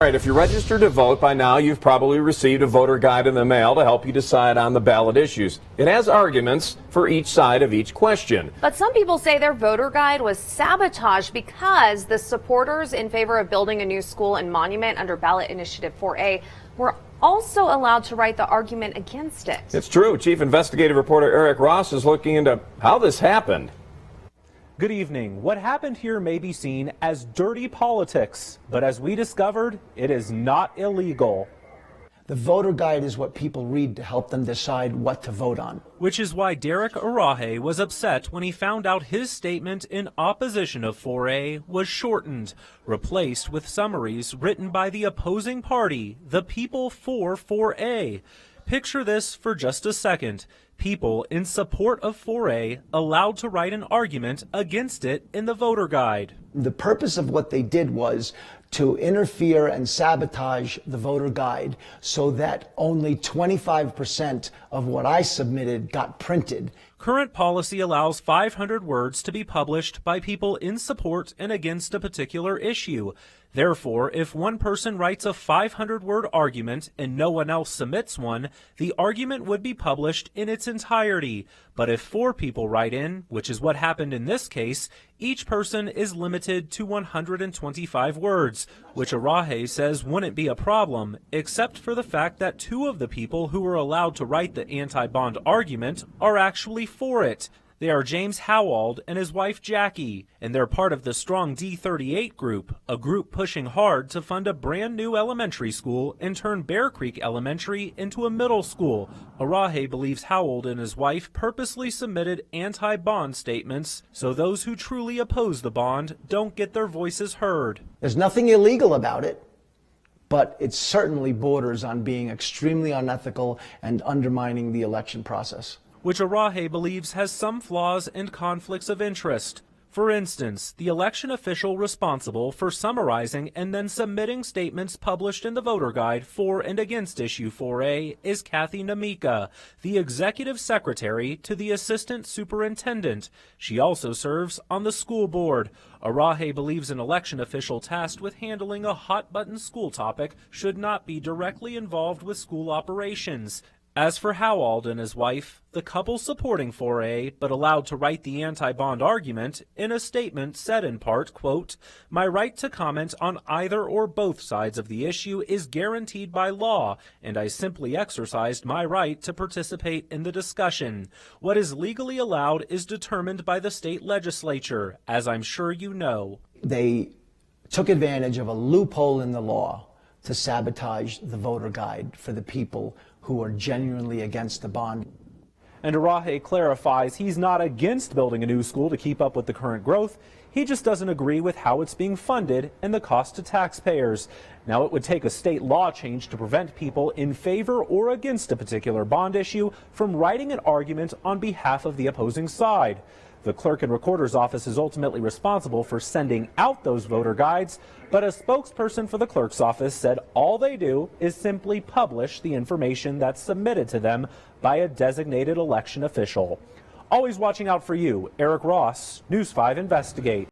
right, if you're registered to vote by now, you've probably received a voter guide in the mail to help you decide on the ballot issues. It has arguments for each side of each question. But some people say their voter guide was sabotaged because the supporters in favor of building a new school and monument under ballot initiative 4A were also allowed to write the argument against it. It's true. Chief investigative reporter Eric Ross is looking into how this happened. Good evening. What happened here may be seen as dirty politics, but as we discovered, it is not illegal. The voter guide is what people read to help them decide what to vote on. Which is why Derek Arahe was upset when he found out his statement in opposition of 4A was shortened, replaced with summaries written by the opposing party, the people for 4A. Picture this for just a second. People in support of 4A allowed to write an argument against it in the voter guide. The purpose of what they did was to interfere and sabotage the voter guide so that only 25% of what I submitted got printed. Current policy allows 500 words to be published by people in support and against a particular issue. Therefore, if one person writes a 500-word argument and no one else submits one, the argument would be published in its entirety. But if 4 people write in, which is what happened in this case, each person is limited to 125 words, which Arahe says wouldn't be a problem, except for the fact that 2 of the people who were allowed to write the anti-bond argument are actually for it. They are James Howald and his wife Jackie, and they're part of the Strong D38 group, a group pushing hard to fund a brand new elementary school and turn Bear Creek Elementary into a middle school. Arahe believes Howald and his wife purposely submitted anti-bond statements so those who truly oppose the bond don't get their voices heard. There's nothing illegal about it, but it certainly borders on being extremely unethical and undermining the election process, which Arahe believes has some flaws and conflicts of interest. For instance, the election official responsible for summarizing and then submitting statements published in the voter guide for and against issue 4A is Kathy Namika, the executive secretary to the assistant superintendent. She also serves on the school board. Arahe believes an election official tasked with handling a hot-button school topic should not be directly involved with school operations. As for Howald and his wife, the couple supporting 4A but allowed to write the anti-bond argument, in a statement said in part, quote, "My right to comment on either or both sides of the issue is guaranteed by law, and I simply exercised my right to participate in the discussion. What is legally allowed is determined by the state legislature, as I'm sure you know." They took advantage of a loophole in the law to sabotage the voter guide for the people who are genuinely against the bond. And Arahe clarifies he's not against building a new school to keep up with the current growth. He just doesn't agree with how it's being funded and the cost to taxpayers. Now, it would take a state law change to prevent people in favor or against a particular bond issue from writing an argument on behalf of the opposing side. The clerk and recorder's office is ultimately responsible for sending out those voter guides, but a spokesperson for the clerk's office said all they do is simply publish the information that's submitted to them by a designated election official. Always watching out for you, Eric Ross, News 5 Investigate.